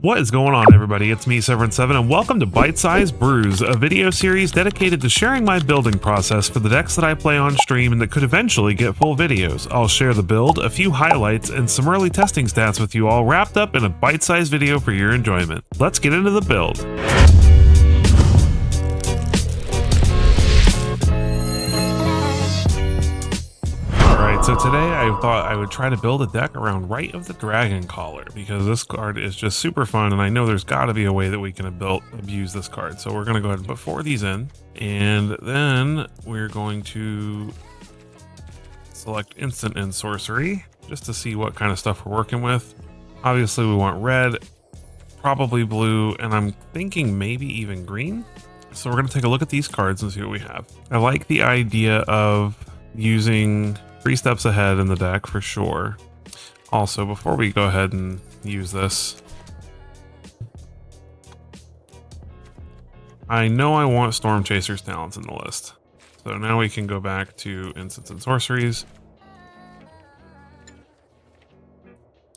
What is going on, everybody? It's me, Severin7, and welcome to Bite-Sized Brews, a video series dedicated to sharing my building process for the decks that I play on stream and that could eventually get full videos. I'll share the build, a few highlights, and some early testing stats with you all wrapped up in a bite-sized video for your enjoyment. Let's get into the build. So today I thought I would try to build a deck around Rite of the Dragoncaller because this card is just super fun, and I know there's got to be a way that we can abuse this card. So we're going to go ahead and put 4 of these in, and then we're going to select instant and sorcery just to see what kind of stuff we're working with. Obviously we want red, probably blue, and I'm thinking maybe even green. So we're going to take a look at these cards and see what we have. I like the idea of using 3 steps ahead in the deck for sure. Also, before we go ahead and use this, I know I want Storm Chaser's talents in the list. So now we can go back to instants and sorceries.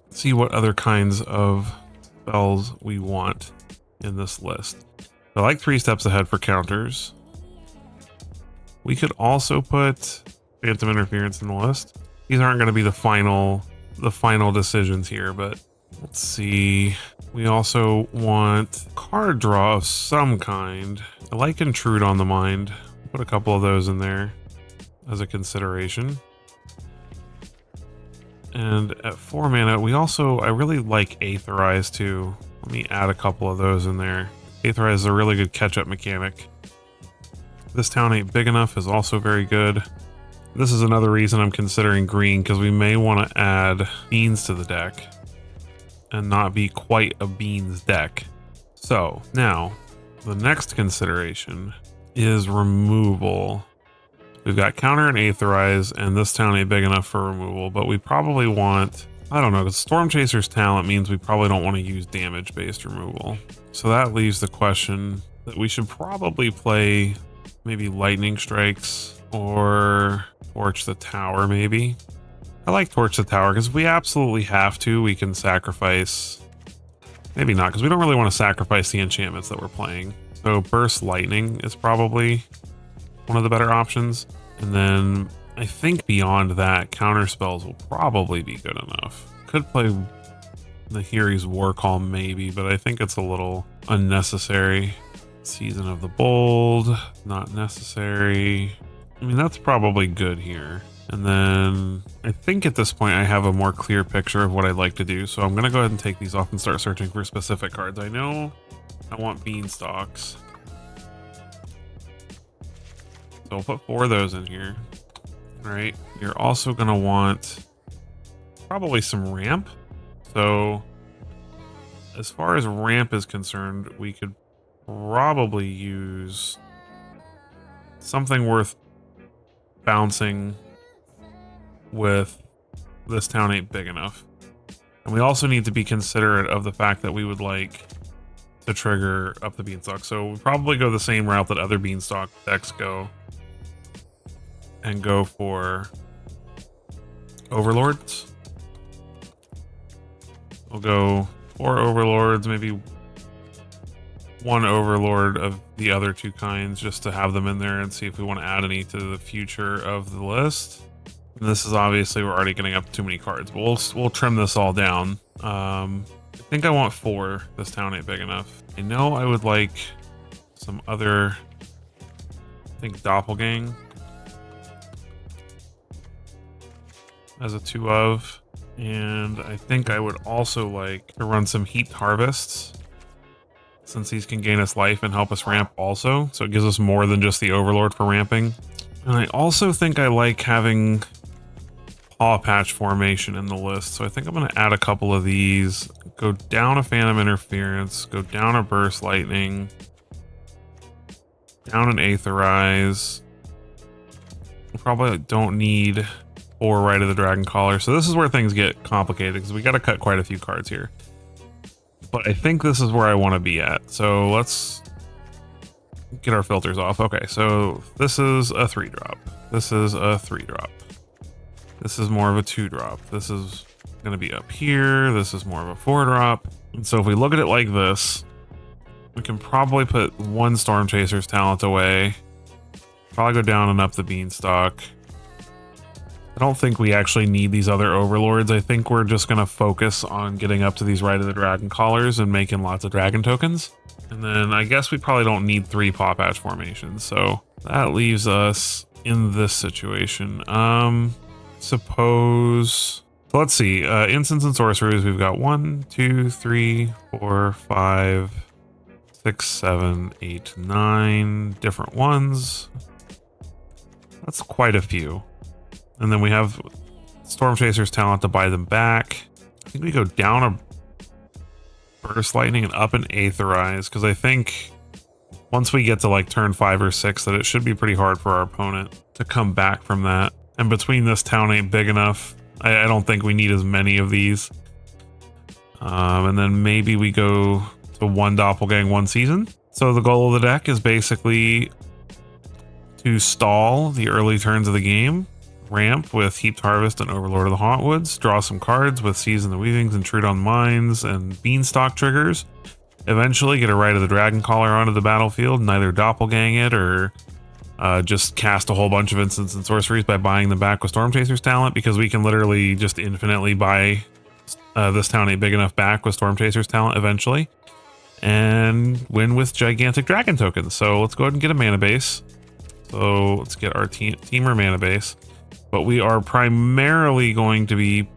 See what other kinds of spells we want in this list. I like 3 steps ahead for counters. We could also put Phantom Interference in the list. These aren't going to be the final decisions here, but let's see. We also want card draw of some kind. I like Intrude on the Mind. Put a couple of those in there as a consideration. And at 4 mana, I really like Aetherize too. Let me add a couple of those in there. Aetherize is a really good catch-up mechanic. This town ain't big enough is also very good. This is another reason I'm considering green, because we may want to add beans to the deck and not be quite a beans deck. So now the next consideration is removal. We've got counter and Aetherize, and this town ain't big enough for removal, but we probably want, I don't know, because Storm Chaser's talent means we probably don't want to use damage-based removal. So that leaves the question that we should probably play maybe Lightning Strikes or Torch the Tower, maybe. I like Torch the Tower because if we absolutely have to, we can sacrifice. Maybe not, because we don't really want to sacrifice the enchantments that we're playing. So Burst Lightning is probably one of the better options. And then I think beyond that, counter spells will probably be good enough. Could play the Hiri's War Call maybe, but I think it's a little unnecessary. Season of the Bold, not necessary. I mean, that's probably good here. And then I think at this point I have a more clear picture of what I'd like to do. So I'm going to go ahead and take these off and start searching for specific cards. I know I want Beanstalks. So I'll put 4 of those in here. All right. You're also going to want probably some ramp. So as far as ramp is concerned, we could probably use something worth bouncing with. This town ain't big enough. And we also need to be considerate of the fact that we would like to trigger up the Beanstalk. So we probably go the same route that other Beanstalk decks go and go for Overlords. We'll go 4 Overlords, maybe 1 Overlord of the other 2 kinds, just to have them in there and see if we want to add any to the future of the list. And this is obviously, we're already getting up too many cards, but we'll trim this all down. I think I want 4. This town ain't big enough. I know I would like some other, I think Doppelgang as a 2 of, and I think I would also like to run some Heaped Harvests, since these can gain us life and help us ramp also. So it gives us more than just the Overlord for ramping. And I also think I like having Paw Patch formation in the list. So I think I'm going to add a couple of these. Go down a Phantom Interference. Go down a Burst Lightning. Down an Aetherize. We probably don't need 4 Rite of the Dragoncaller. So this is where things get complicated, because we got to cut quite a few cards here. But I think this is where I want to be at. So let's get our filters off. Okay, so this is a 3-drop. This is a 3-drop. This is more of a 2-drop. This is going to be up here. This is more of a 4-drop. And so if we look at it like this, we can probably put one Storm Chaser's talent away. Probably go down and up the Beanstalk. I don't think we actually need these other Overlords. I think we're just going to focus on getting up to these Rite of the Dragoncallers and making lots of Dragon tokens. And then I guess we probably don't need 3 Paw Patch formations. So that leaves us in this situation. Suppose... So let's see. Instants and sorceries, we've got 1, 2, 3, 4, 5, 6, 7, 8, 9 different ones. That's quite a few. And then we have Storm Chaser's talent to buy them back. I think we go down a Burst Lightning and up an Aetherize, because I think once we get to like turn 5 or 6 that it should be pretty hard for our opponent to come back from that. And between this town ain't big enough, I don't think we need as many of these. And then maybe we go to 1 Doppelgang 1 season. So the goal of the deck is basically to stall the early turns of the game, ramp with Heaped Harvest and Overlord of the Hauntwoods, draw some cards with Season the Weavings, Intrude on Mines, and Beanstalk triggers. Eventually get a Rite of the Dragoncaller onto the battlefield and either Doppelgang it or just cast a whole bunch of instants and sorceries by buying them back with Storm Chaser's talent, because we can literally just infinitely buy this town ain't big enough back with Storm Chaser's talent eventually and win with gigantic dragon tokens. So let's go ahead and get a mana base. So let's get our teamer mana base, but we are primarily going to be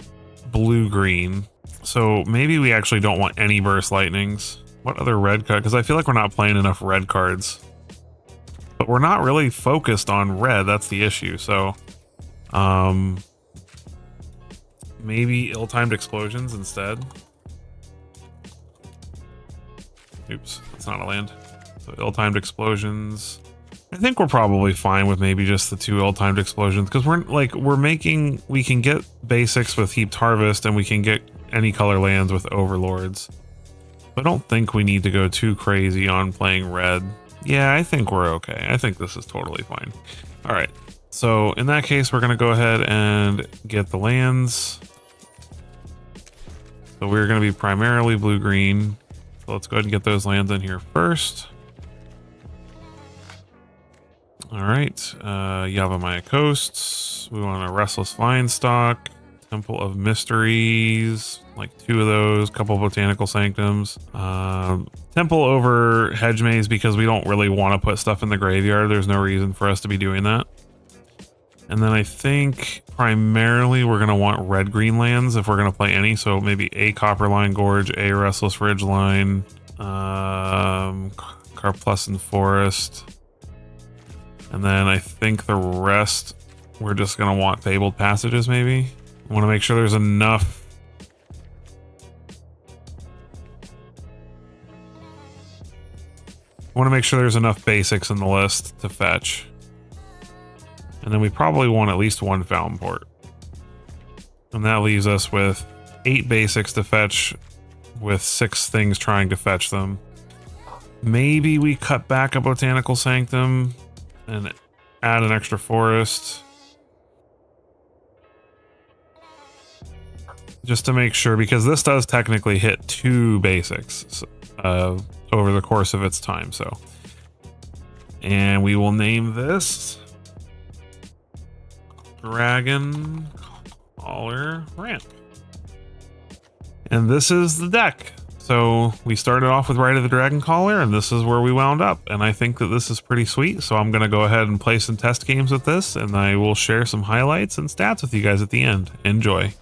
blue-green. So maybe we actually don't want any Burst Lightnings. What other red card? Because I feel like we're not playing enough red cards. But we're not really focused on red, that's the issue. So maybe Ill-Timed Explosions instead. Oops, that's not a land. So Ill-Timed Explosions. I think we're probably fine with maybe just the 2 Ill-Timed Explosions, because we can get basics with Heaped Harvest and we can get any color lands with Overlords. I don't think we need to go too crazy on playing red. Yeah, I think we're okay. I think this is totally fine. All right. So in that case, we're going to go ahead and get the lands. So we're going to be primarily blue-green. So let's go ahead and get those lands in here first. All right. Yavimaya Coasts. We want a Restless Vinestock. Temple of Mysteries, like 2 of those, couple of Botanical Sanctums. Temple over Hedge Maze, because we don't really want to put stuff in the graveyard. There's no reason for us to be doing that. And then I think primarily we're going to want red-green lands if we're going to play any. So maybe a Copperline Gorge, a Restless Ridgeline, Carplescent Forest. And then I think the rest, we're just going to want Fabled Passages maybe. I want to make sure there's enough. I want to make sure there's enough basics in the list to fetch. And then we probably want at least 1 Fountain Port. And that leaves us with 8 basics to fetch, with 6 things trying to fetch them. Maybe we cut back a Botanical Sanctum and add an extra forest. Just to make sure, because this does technically hit 2 basics over the course of its time. So, and we will name this Dragoncaller Ramp. And this is the deck. So we started off with Rite of the Dragoncaller, and this is where we wound up. And I think that this is pretty sweet. So I'm going to go ahead and play some test games with this, and I will share some highlights and stats with you guys at the end. Enjoy.